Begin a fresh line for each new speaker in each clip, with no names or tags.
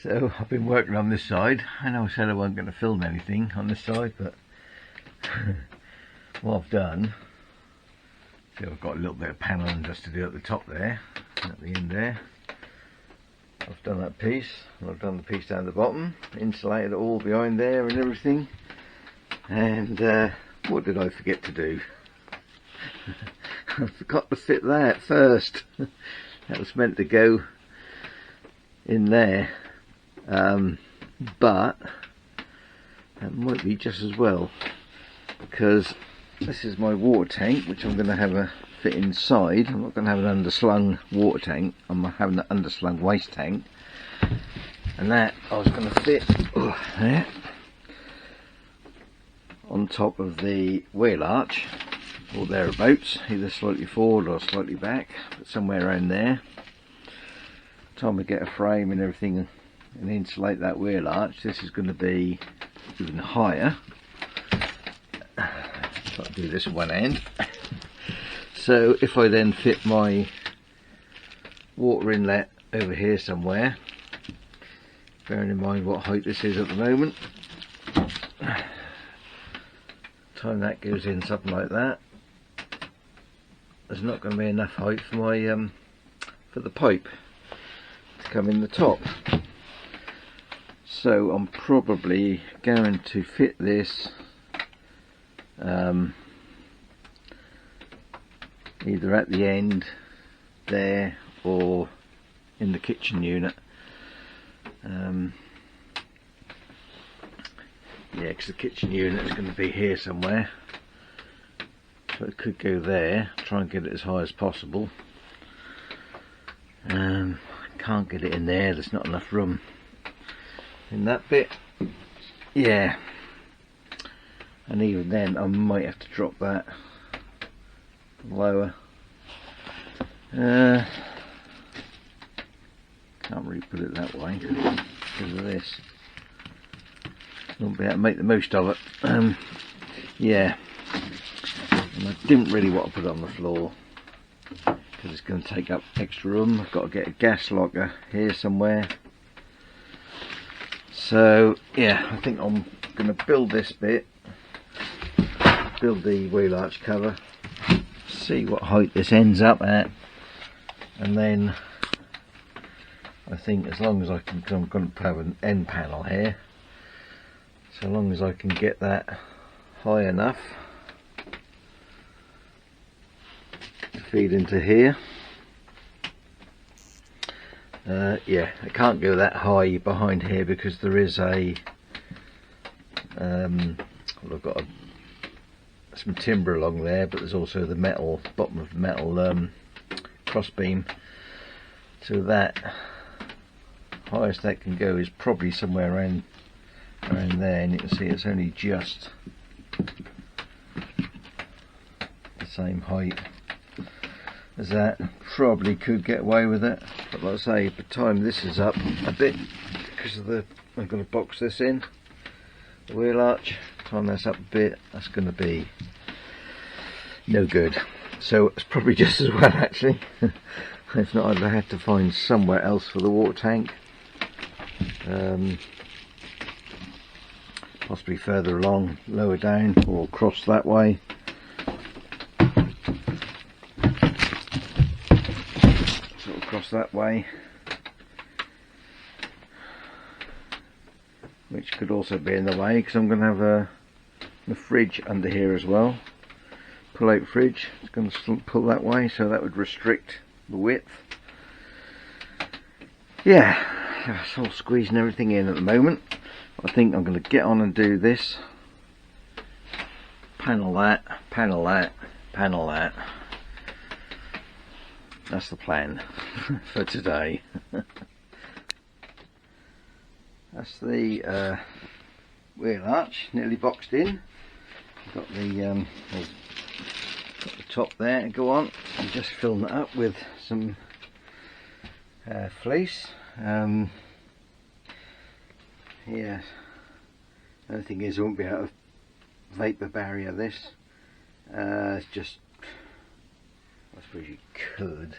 So I've been working on this side. I know I said I wasn't going to film anything on this side, but what I've done, see, I've got a little bit of paneling just to do at the top there, at the end there. I've done that piece, and I've done the piece down the bottom, insulated it all behind there and everything. And what did I forget to do? I forgot to fit that first. That was meant to go in there, but that might be just as well, because this is my water tank, which I'm going to have a fit inside. I'm not going to have an underslung water tank, I'm having an underslung waste tank, and that I was going to fit there on top of the wheel arch, or thereabouts, either slightly forward or slightly back, but somewhere around there. Time to get a frame and everything and insulate that wheel arch. This is going to be even higher. Got to do this one end. So if I then fit my water inlet over here somewhere, bearing in mind what height this is at the moment, time that goes in something like that, there's not going to be enough height for my for the pipe to come in the top. So I'm probably going to fit this either at the end there or in the kitchen unit. Yeah, because the kitchen unit is going to be here somewhere, so it could go there. Try and get it as high as possible. Can't get it in there, there's not enough room in that bit. Yeah, and even then I might have to drop that lower. Can't really put it that way because of this. Won't be able to make the most of it. Yeah, and I didn't really want to put it on the floor because it's going to take up extra room. I've got to get a gas locker here somewhere. So yeah, I think I'm going to build this bit, build the wheel arch cover, see what height this ends up at, and then I think as long as I can, I'm going to have an end panel here, so long as I can get that high enough to feed into here. Yeah, I can't go that high behind here because there is a well, I've got some timber along there, but there's also the metal, bottom of the metal cross beam, so that highest that can go is probably somewhere around there, and you can see it's only just the same height as that. Probably could get away with it, but like I say, by the time this is up a bit, because of the, I'm going to box this in, the wheel arch, time that's up a bit, that's going to be no good. So it's probably just as well actually. If not, I'd have had to find somewhere else for the water tank, possibly further along, lower down, or across that way. Sort of across that way, which could also be in the way because I'm going to have a fridge under here as well. Pull out fridge, it's going to pull that way, so that would restrict the width. Yeah, it's all squeezing everything in at the moment. I think I'm going to get on and do this. Panel that, panel that, panel that. That's the plan for today. That's the wheel arch nearly boxed in. Got the top there to go on. I'm just filling it up with some fleece. Yeah, the only thing is I won't be able to vapor barrier this. It's just, I suppose you could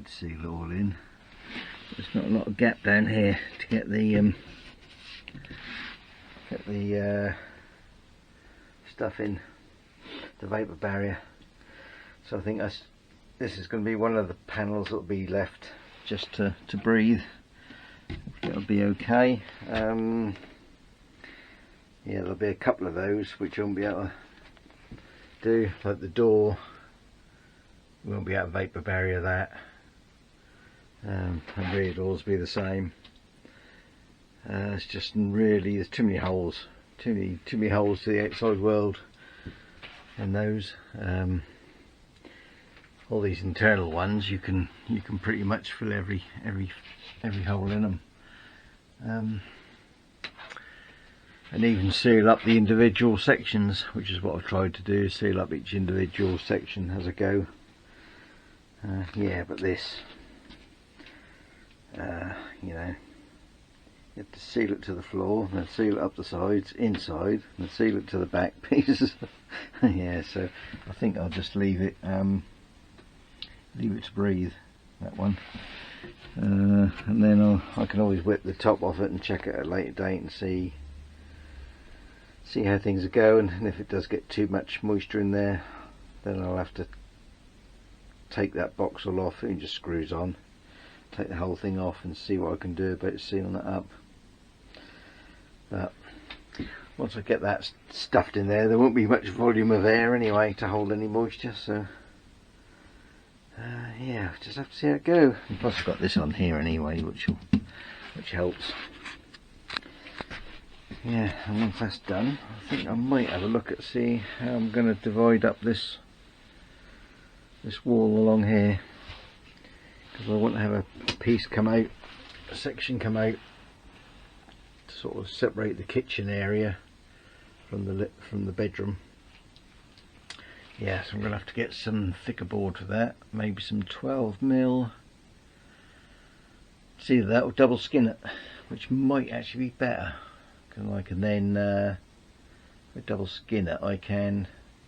seal it all in, there's not a lot of gap down here to get the stuff in the vapour barrier. So I think this is going to be one of the panels that will be left just to breathe. It'll be okay. Yeah, there'll be a couple of those which I won't be able to do, like the door. We won't be able to vapour barrier that. And really it'll always be the same. It's just really, there's too many holes. Too many holes to the outside world in those. All these internal ones you can pretty much fill every hole in them. And even seal up the individual sections, which is what I've tried to do, seal up each individual section as I go. Yeah, but this, you know, you have to seal it to the floor, then seal it up the sides, inside, and seal it to the back pieces. Yeah, so I think I'll just leave it to breathe, that one. And then I can always whip the top off it and check it at a later date and see how things are going, and if it does get too much moisture in there, then I'll have to take that box all off. It just screws on, take the whole thing off and see what I can do about sealing it up. But once I get that stuffed in there won't be much volume of air anyway to hold any moisture, so yeah, just have to see how it goes. Plus I've got this on here anyway, which helps. Yeah, and once that's done, I think I might have a look at see how I'm going to divide up this wall along here, because I want to have a piece come out, a section come out to sort of separate the kitchen area from the bedroom. Yeah, so I'm going to have to get some thicker board for that, maybe some 12mm. It's either that or double skin it, which might actually be better, because I can then with double skin it I can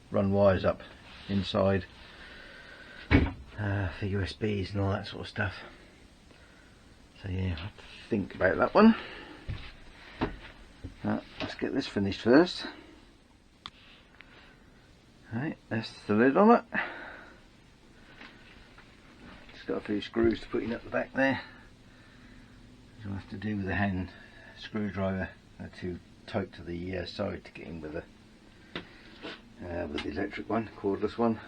run wires up inside for USBs and all that sort of stuff. So yeah, I have to think about that one. Let's get this finished first. Right, that's the lid on it. Just got a few screws to put in at the back there. Which I'll have to do with a hand screwdriver. They're too tight to the side to get in with the electric one, cordless one.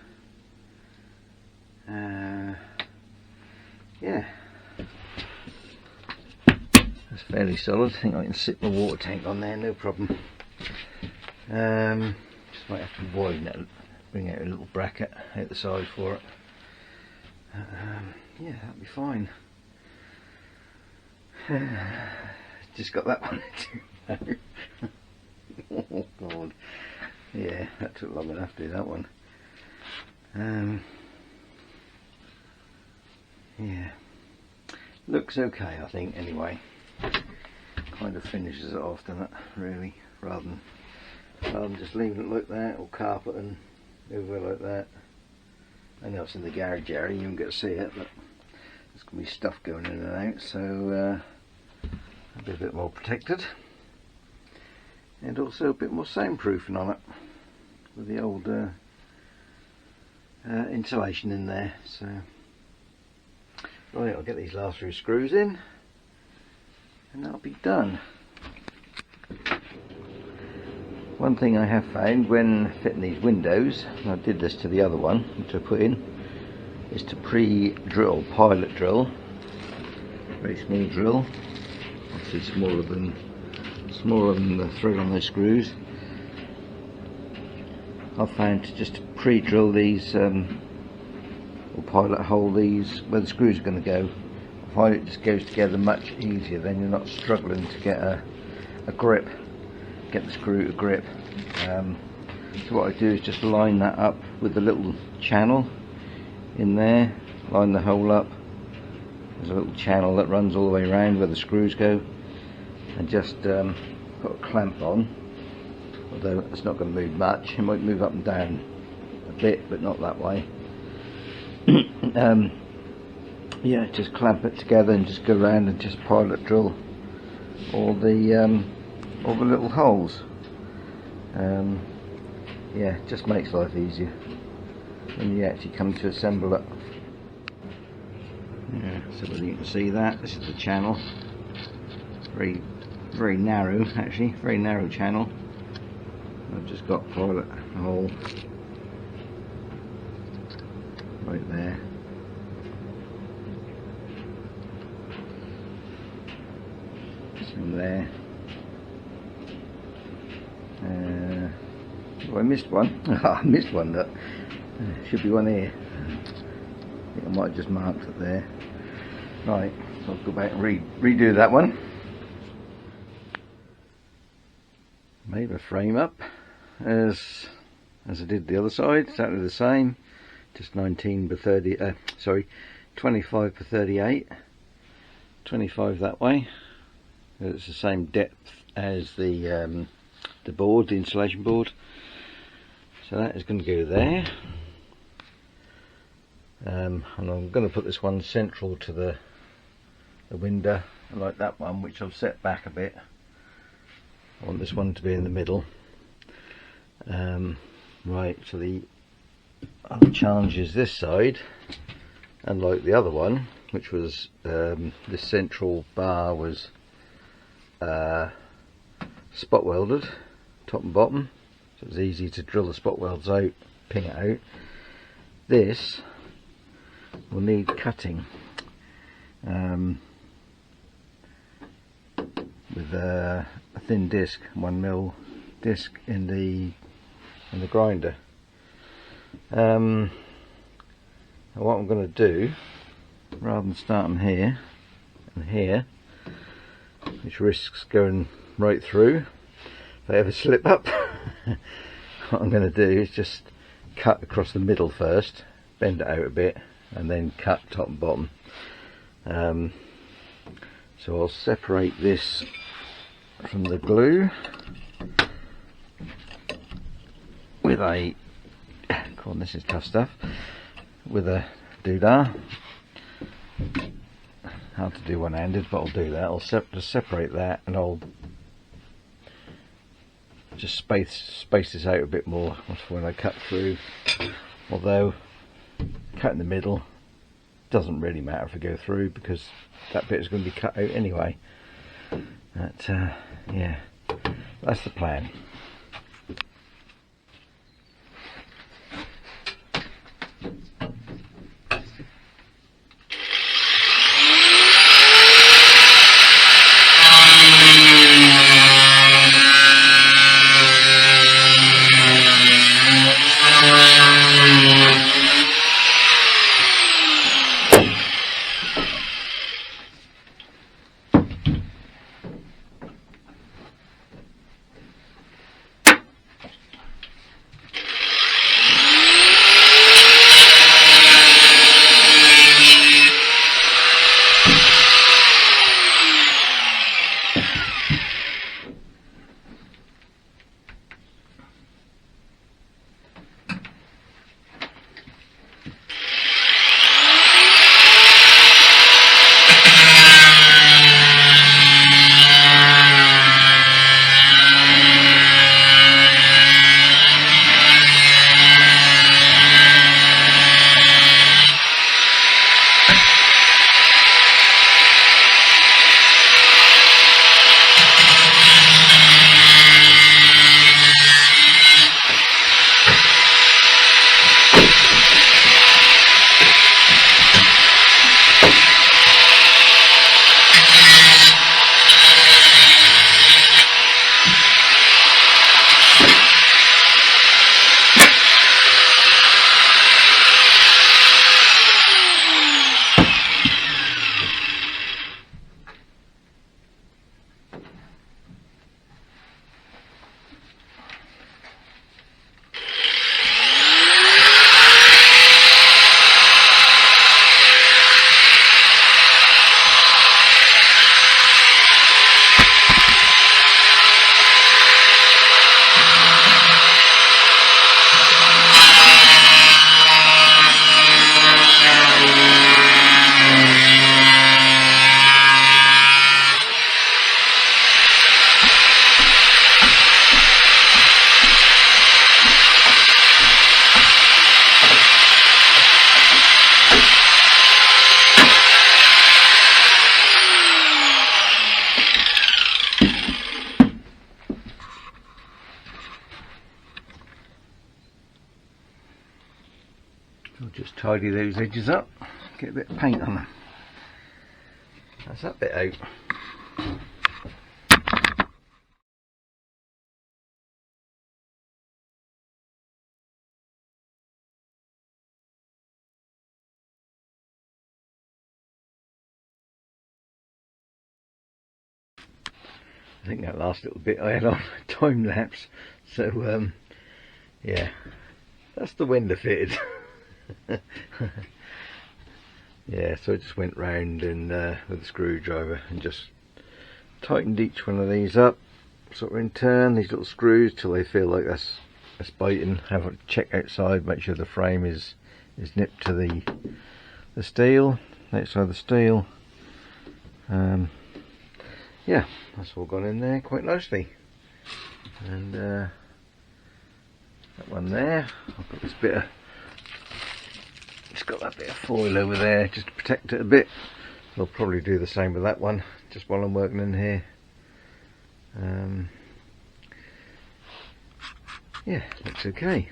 Yeah, that's fairly solid. I think I can sit my water tank on there, no problem. Just might have to widen it, bring out a little bracket out the side for it. Yeah, that'll be fine. Just got that one too. Oh god, yeah, that took long enough to do that one. Yeah, looks okay I think anyway. Kind of finishes it off, doesn't it, really, rather than just leaving it like that, or carpet and over like that. I know it's in the garage area, you won't get to see it, but there's going to be stuff going in and out, so I'll be a bit more protected. And also a bit more soundproofing on it, with the old insulation in there. So right, I'll get these last few screws in and that'll be done. One thing I have found when fitting these windows, and I did this to the other one which I put in, is to pre-drill, pilot drill, very small drill, obviously smaller than the thread on those screws. I've found to just pre-drill these or pilot hole these where the screws are going to go. I find it just goes together much easier, then you're not struggling to get a grip, get the screw to grip. So what I do is just line that up with the little channel in there, line the hole up. There's a little channel that runs all the way around where the screws go, and just put a clamp on, although it's not going to move much. It might move up and down a bit, but not that way. yeah, just clamp it together and just go around and just pilot drill all the little holes. Yeah, it just makes life easier when you actually come to assemble it. Yeah, so whether you can see that, this is the channel. Very narrow, actually, very narrow channel. I've just got pilot hole right there. From there. Oh, I missed one. I missed one. That should be one here. I think I might have just marked it there. Right, so I'll go back and redo that one. Made a frame up as I did the other side, exactly the same. Just 19 by 30. Sorry, 25 by 38. 25 that way. It's the same depth as the board, the insulation board. So that is going to go there. And I'm going to put this one central to the window, like that one, which I've set back a bit. I want this one to be in the middle. Right, so the other challenge is this side, and like the other one, which was this central bar was spot welded, top and bottom, so it was easy to drill the spot welds out, ping it out. This will need cutting with a thin disc, 1mm disc in the grinder. And what I'm going to do, rather than starting here and here, which risks going right through if I ever slip up, what I'm going to do is just cut across the middle first, bend it out a bit, and then cut top and bottom. So I'll separate this from the glue with a, God, this is tough stuff, with a doodah. Hard to do one-handed, but I'll do that. I'll just separate that, and I'll just space this out a bit more when I cut through. Although cut in the middle doesn't really matter if I go through, because that bit is going to be cut out anyway. But yeah, that's the plan. tidy those edges up, get a bit of paint on them. That's that bit out. I think that last little bit I had on time lapse, so yeah, that's the window fitted. Yeah, so I just went round and with a screwdriver and just tightened each one of these up, sort of in turn, these little screws, till they feel like that's biting. Have a check outside, make sure the frame is nipped to the steel, outside the steel. Yeah, that's all gone in there quite nicely. And that one there, I've got this bit of, it's got that bit of foil over there just to protect it a bit. I'll probably do the same with that one just while I'm working in here. Yeah, looks okay.